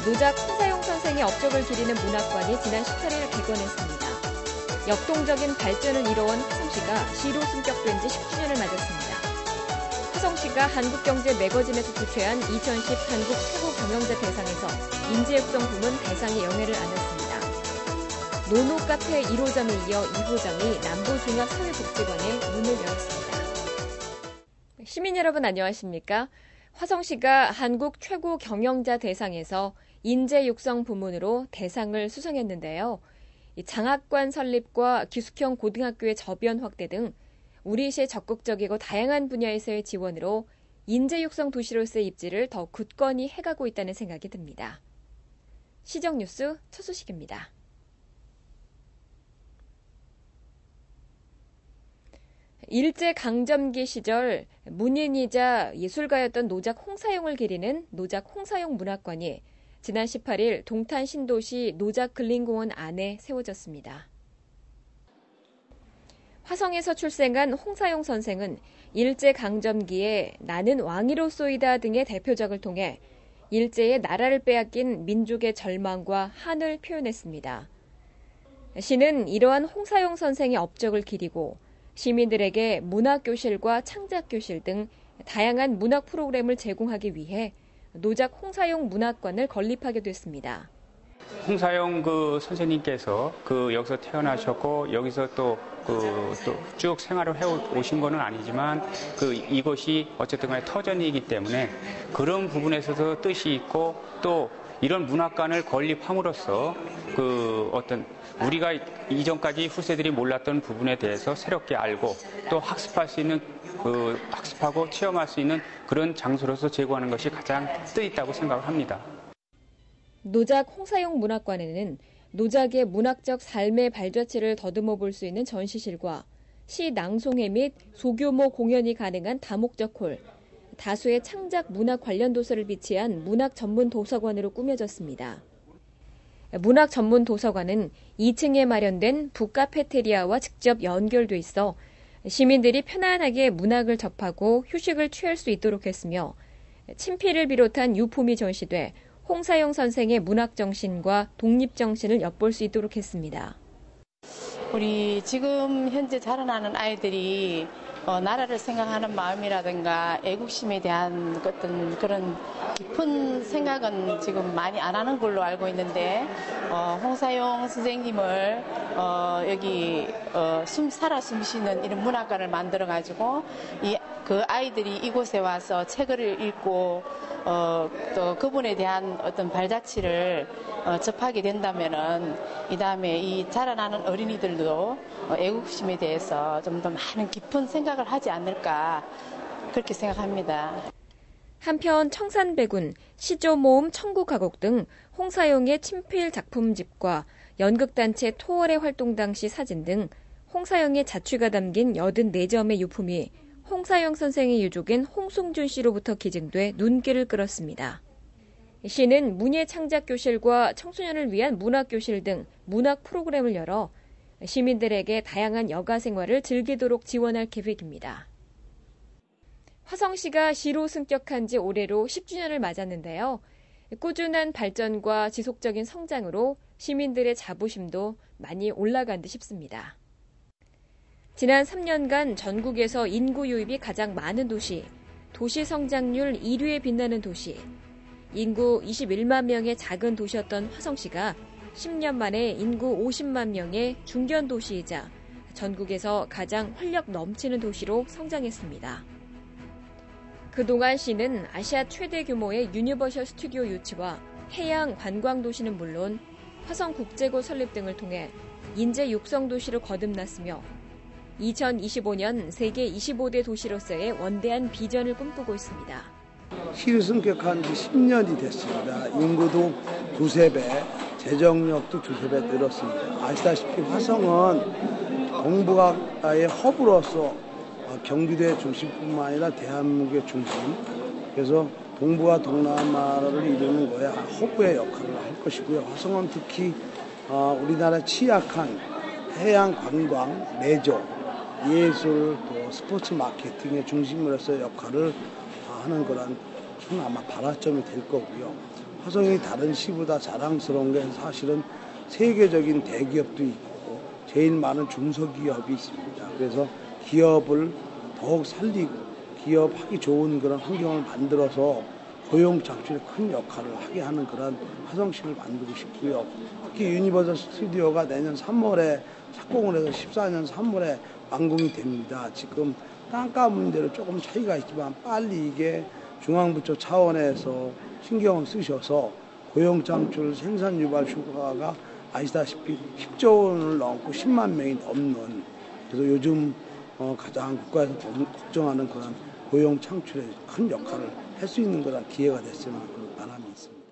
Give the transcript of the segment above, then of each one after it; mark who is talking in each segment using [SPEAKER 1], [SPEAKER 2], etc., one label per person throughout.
[SPEAKER 1] 노작 홍사용 선생의 업적을 기리는 문학관이 지난 18일 개관했습니다. 역동적인 발전을 이뤄온 화성시가 시로 승격된 지 10주년을 맞았습니다. 화성시가 한국경제 매거진에서 주최한 2010 한국 최고 경영자 대상에서 인재육성 부문 대상의 영예를 안았습니다. 노노 카페 1호점에 이어 2호점이 남부종합사회복지관에 문을 열었습니다. 시민 여러분 안녕하십니까? 화성시가 한국 최고 경영자 대상에서 인재육성 부문으로 대상을 수상했는데요. 장학관 설립과 기숙형 고등학교의 저변 확대 등 우리시의 적극적이고 다양한 분야에서의 지원으로 인재육성 도시로서의 입지를 더 굳건히 해가고 있다는 생각이 듭니다. 시정뉴스 첫 소식입니다. 일제강점기 시절 문인이자 예술가였던 노작 홍사용을 기리는 노작 홍사용 문학관이 지난 18일 동탄 신도시 노작 근린공원 안에 세워졌습니다. 화성에서 출생한 홍사용 선생은 일제강점기에 나는 왕이로소이다 등의 대표작을 통해 일제의 나라를 빼앗긴 민족의 절망과 한을 표현했습니다. 시는 이러한 홍사용 선생의 업적을 기리고 시민들에게 문학교실과 창작교실 등 다양한 문학 프로그램을 제공하기 위해 노작 홍사용 문학관을 건립하게 됐습니다.
[SPEAKER 2] 홍사용 선생님께서 여기서 태어나셨고 여기서 또 쭉 생활을 해오신 거는 아니지만 이것이 어쨌든 간에 터전이기 때문에 그런 부분에서도 뜻이 있고 또 이런 문학관을 건립함으로써 어떤 우리가 이전까지 후세들이 몰랐던 부분에 대해서 새롭게 알고 또 학습할 수 있는 학습하고 체험할 수 있는 그런 장소로서 제공하는 것이 가장 뜻있다고 생각을 합니다.
[SPEAKER 1] 노작 홍사용 문학관에는 노작의 문학적 삶의 발자취를 더듬어 볼 수 있는 전시실과 시 낭송회 및 소규모 공연이 가능한 다목적 홀, 다수의 창작 문학 관련 도서를 비치한 문학 전문 도서관으로 꾸며졌습니다. 문학 전문 도서관은 2층에 마련된 북카페테리아와 직접 연결돼 있어 시민들이 편안하게 문학을 접하고 휴식을 취할 수 있도록 했으며 친필을 비롯한 유품이 전시돼 홍사용 선생의 문학 정신과 독립 정신을 엿볼 수 있도록 했습니다.
[SPEAKER 3] 우리 지금 현재 자라나는 아이들이 나라를 생각하는 마음이라든가 애국심에 대한 어떤 그런 깊은 생각은 지금 많이 안 하는 걸로 알고 있는데 홍사용 선생님을 여기 살아 숨쉬는 이런 문학관을 만들어가지고 그 아이들이 이곳에 와서 책을 읽고 또 그분에 대한 어떤 발자취를 접하게 된다면은 이 다음에 이 자라나는 어린이들도 애국심에 대해서 좀 더 많은 깊은 생각을 하지 않을까 그렇게 생각합니다.
[SPEAKER 1] 한편 청산백운, 시조모음 청구가곡 등 홍사용의 친필 작품집과 연극단체 토월의 활동 당시 사진 등 홍사용의 자취가 담긴 84점의 유품이 홍사용 선생의 유족인 홍승준 씨로부터 기증돼 눈길을 끌었습니다. 시는 문예창작교실과 청소년을 위한 문학교실 등 문학 프로그램을 열어 시민들에게 다양한 여가 생활을 즐기도록 지원할 계획입니다. 화성시가 시로 승격한 지 올해로 10주년을 맞았는데요. 꾸준한 발전과 지속적인 성장으로 시민들의 자부심도 많이 올라간 듯 싶습니다. 지난 3년간 전국에서 인구 유입이 가장 많은 도시, 도시 성장률 1위에 빛나는 도시, 인구 21만 명의 작은 도시였던 화성시가 10년 만에 인구 50만 명의 중견 도시이자 전국에서 가장 활력 넘치는 도시로 성장했습니다. 그동안 시는 아시아 최대 규모의 유니버셜 스튜디오 유치와 해양 관광 도시는 물론 화성국제고 설립 등을 통해 인재 육성 도시로 거듭났으며 2025년 세계 25대 도시로서의 원대한 비전을 꿈꾸고 있습니다.
[SPEAKER 4] 시로 승격한 지 10년이 됐습니다. 인구도 두세 배, 재정력도 두세 배 늘었습니다. 아시다시피 화성은 동북아의 허브로서 경기도의 중심뿐만 아니라 대한민국의 중심, 그래서 동북아 동남아를 이루는 거에 허브의 역할을 할 것이고요. 화성은 특히 우리나라 취약한 해양 관광, 레저, 예술, 또 스포츠 마케팅의 중심으로서 역할을 하는 거란 좀 아마 발화점이 될 거고요. 화성이 다른 시보다 자랑스러운 게 사실은 세계적인 대기업도 있고 제일 많은 중소기업이 있습니다. 그래서 기업을 더욱 살리고 기업하기 좋은 그런 환경을 만들어서 고용 창출에 큰 역할을 하게 하는 그런 화성시를 만들고 싶고요. 특히 유니버설 스튜디오가 내년 3월에 착공을 해서 14년 3월에 완공이 됩니다. 지금 땅값 문제로 조금 차이가 있지만 빨리 이게 중앙부처 차원에서 신경을 쓰셔서 고용 창출 생산 유발 효과가 아시다시피 10조 원을 넘고 10만 명이 넘는, 그래서 요즘 가장 국가에서 걱정하는 그런 고용 창출에 큰 역할을 할 수 있는 그런 기회가 됐으면 그런 바람이 있습니다.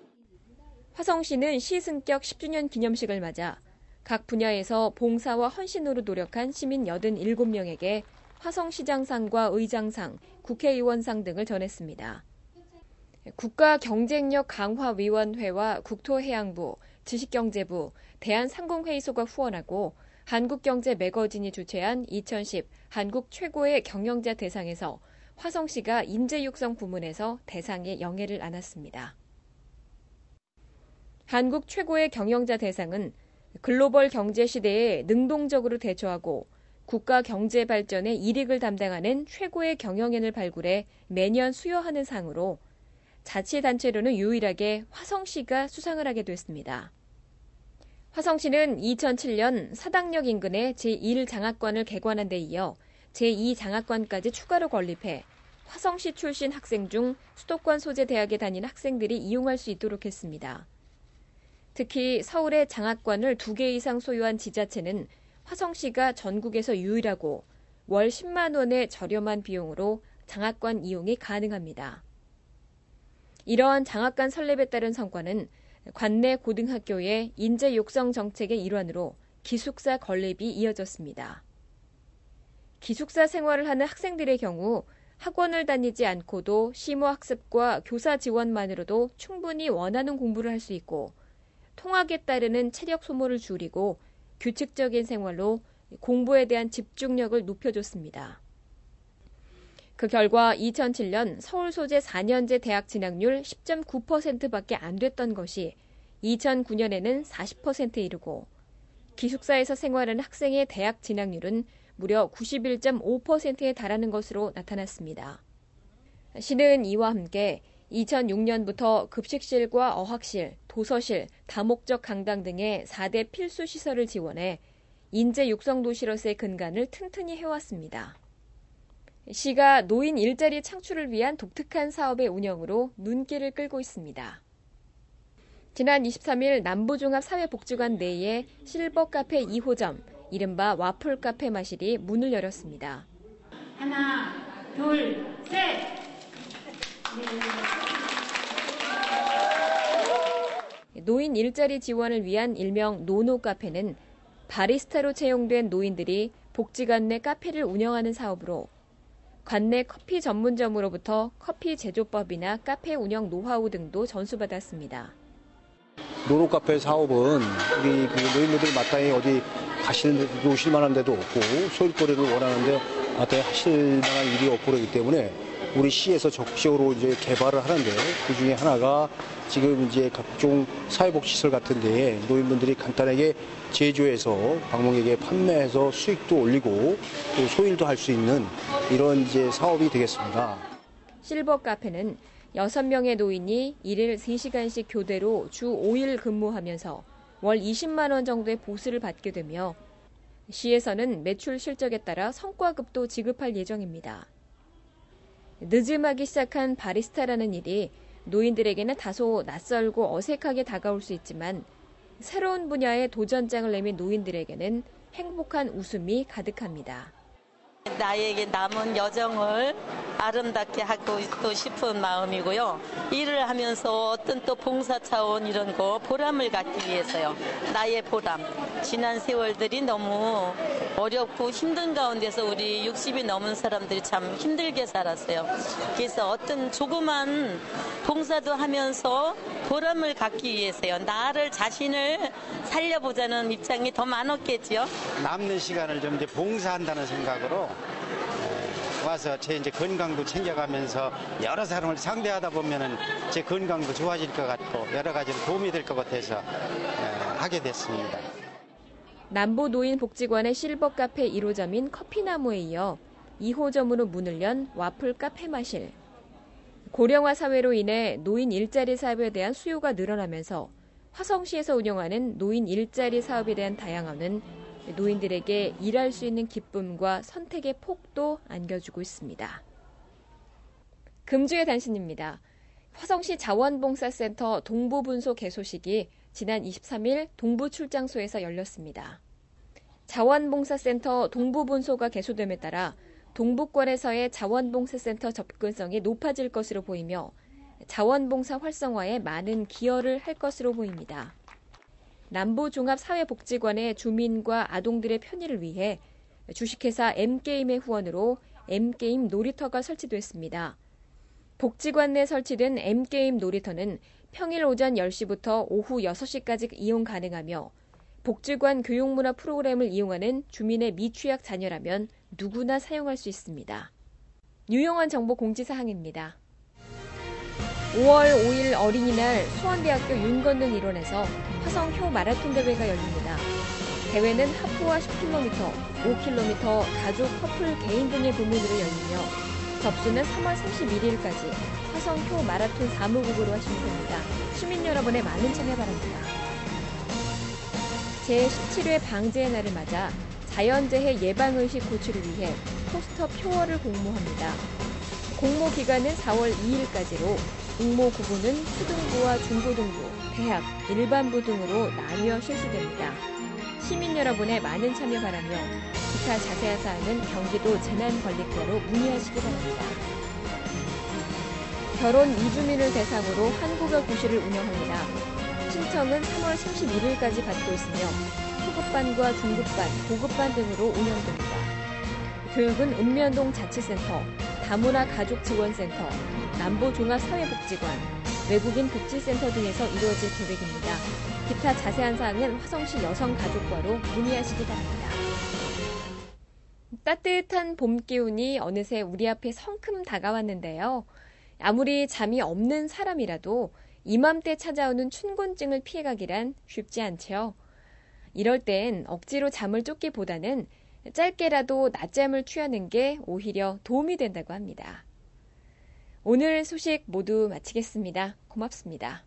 [SPEAKER 1] 화성시는 시승격 10주년 기념식을 맞아 각 분야에서 봉사와 헌신으로 노력한 시민 87명에게 화성시장상과 의장상, 국회의원상 등을 전했습니다. 국가경쟁력강화위원회와 국토해양부, 지식경제부, 대한상공회의소가 후원하고 한국경제 매거진이 주최한 2010 한국 최고의 경영자 대상에서 화성시가 인재육성 부문에서 대상의 영예를 안았습니다. 한국 최고의 경영자 대상은 글로벌 경제 시대에 능동적으로 대처하고 국가 경제 발전의 일익을 담당하는 최고의 경영인을 발굴해 매년 수여하는 상으로 자치단체로는 유일하게 화성시가 수상을 하게 됐습니다. 화성시는 2007년 사당역 인근에 제1장학관을 개관한 데 이어 제2장학관까지 추가로 건립해 화성시 출신 학생 중 수도권 소재 대학에 다니는 학생들이 이용할 수 있도록 했습니다. 특히 서울의 장학관을 2개 이상 소유한 지자체는 화성시가 전국에서 유일하고 월 10만 원의 저렴한 비용으로 장학관 이용이 가능합니다. 이러한 장학관 설립에 따른 성과는 관내 고등학교의 인재 육성 정책의 일환으로 기숙사 건립이 이어졌습니다. 기숙사 생활을 하는 학생들의 경우 학원을 다니지 않고도 심호학습과 교사 지원만으로도 충분히 원하는 공부를 할 수 있고 통학에 따르는 체력 소모를 줄이고 규칙적인 생활로 공부에 대한 집중력을 높여줬습니다. 그 결과 2007년 서울 소재 4년제 대학 진학률 10.9%밖에 안 됐던 것이 2009년에는 40%에 이르고 기숙사에서 생활하는 학생의 대학 진학률은 무려 91.5%에 달하는 것으로 나타났습니다. 시는 이와 함께 2006년부터 급식실과 어학실, 도서실, 다목적 강당 등의 4대 필수 시설을 지원해 인재 육성 도시로서의 근간을 튼튼히 해왔습니다. 시가 노인 일자리 창출을 위한 독특한 사업의 운영으로 눈길을 끌고 있습니다. 지난 23일 남부종합사회복지관 내에 실버 카페 2호점, 이른바 와플 카페 마실이 문을 열었습니다.
[SPEAKER 5] 하나, 둘, 셋!
[SPEAKER 1] 노인 일자리 지원을 위한 일명 노노 카페는 바리스타로 채용된 노인들이 복지관 내 카페를 운영하는 사업으로 관내 커피 전문점으로부터 커피 제조법이나 카페 운영 노하우 등도 전수받았습니다.
[SPEAKER 6] 노노카페 사업은 우리 노인분들이 마땅히 어디 노실 만한 데도 없고 소일거리를 원하는데 마땅히 하실 만한 일이 없고 그러기 때문에 우리 시에서 적극적으로 이제 개발을 하는데 그 중에 하나가 지금 이제 각종 사회복지시설 같은 데에 노인분들이 간단하게 제조해서 방문객에게 판매해서 수익도 올리고 또 소일도 할 수 있는 이런 이제 사업이 되겠습니다.
[SPEAKER 1] 실버 카페는 6명의 노인이 일일 3시간씩 교대로 주 5일 근무하면서 월 20만 원 정도의 보수를 받게 되며 시에서는 매출 실적에 따라 성과급도 지급할 예정입니다. 늦음하기 시작한 바리스타라는 일이 노인들에게는 다소 낯설고 어색하게 다가올 수 있지만 새로운 분야에 도전장을 내민 노인들에게는 행복한 웃음이 가득합니다.
[SPEAKER 7] 나에게 남은 여정을 아름답게 하고 또 싶은 마음이고요. 일을 하면서 어떤 또 봉사 차원 이런 거 보람을 갖기 위해서요. 나의 보람. 지난 세월들이 너무 어렵고 힘든 가운데서 우리 60이 넘은 사람들이 참 힘들게 살았어요. 그래서 어떤 조그만 봉사도 하면서 보람을 갖기 위해서요. 나를 자신을 살려보자는 입장이 더 많았겠죠.
[SPEAKER 8] 남는 시간을 좀 이제 봉사한다는 생각으로 와서 제 이제 건강도 챙겨가면서 여러 사람을 상대하다 보면은 제 건강도 좋아질 것 같고 여러 가지로 도움이 될 것 같아서 하게 됐습니다.
[SPEAKER 1] 남부노인복지관의 실버 카페 1호점인 커피나무에 이어 2호점으로 문을 연 와플 카페 마실. 고령화 사회로 인해 노인 일자리 사업에 대한 수요가 늘어나면서 화성시에서 운영하는 노인 일자리 사업에 대한 다양함은 노인들에게 일할 수 있는 기쁨과 선택의 폭도 안겨주고 있습니다. 금주의 단신입니다. 화성시 자원봉사센터 동부분소 개소식이 지난 23일 동부출장소에서 열렸습니다. 자원봉사센터 동부분소가 개소됨에 따라 동부권에서의 자원봉사센터 접근성이 높아질 것으로 보이며 자원봉사 활성화에 많은 기여를 할 것으로 보입니다. 남부종합사회복지관의 주민과 아동들의 편의를 위해 주식회사 M게임의 후원으로 M게임 놀이터가 설치됐습니다. 복지관 내 설치된 M게임 놀이터는 평일 오전 10시부터 오후 6시까지 이용 가능하며 복지관 교육문화 프로그램을 이용하는 주민의 미취학 자녀라면 누구나 사용할 수 있습니다. 유용한 정보 공지사항입니다. 5월 5일 어린이날 수원대학교 윤건능 일원에서 화성효 마라톤 대회가 열립니다. 대회는 하프와 10km, 5km 가족, 커플, 개인 등의 부문으로 열리며 접수는 3월 31일까지 화성효 마라톤 사무국으로 하시면 됩니다. 시민 여러분의 많은 참여 바랍니다. 제17회 방재의 날을 맞아 자연재해 예방의식 고취를 위해 포스터 표어를 공모합니다. 공모 기간은 4월 2일까지로 공모 구분은 초등부와 중고등부, 대학, 일반부 등으로 나뉘어 실시됩니다. 시민 여러분의 많은 참여 바라며 기타 자세한 사항은 경기도 재난관리과로 문의하시기 바랍니다. 결혼 이주민을 대상으로 한국어 교실을 운영합니다. 신청은 3월 31일까지 받고 있으며 초급반과 중급반, 고급반 등으로 운영됩니다. 교육은 읍면동 자치센터, 다문화 가족지원센터, 남부종합사회복지관, 외국인 복지센터 등에서 이루어질 계획입니다. 기타 자세한 사항은 화성시 여성가족과로 문의하시기 바랍니다. 따뜻한 봄 기운이 어느새 우리 앞에 성큼 다가왔는데요. 아무리 잠이 없는 사람이라도 이맘때 찾아오는 춘곤증을 피해가기란 쉽지 않죠. 이럴 땐 억지로 잠을 쫓기보다는 짧게라도 낮잠을 취하는 게 오히려 도움이 된다고 합니다. 오늘 소식 모두 마치겠습니다. 고맙습니다.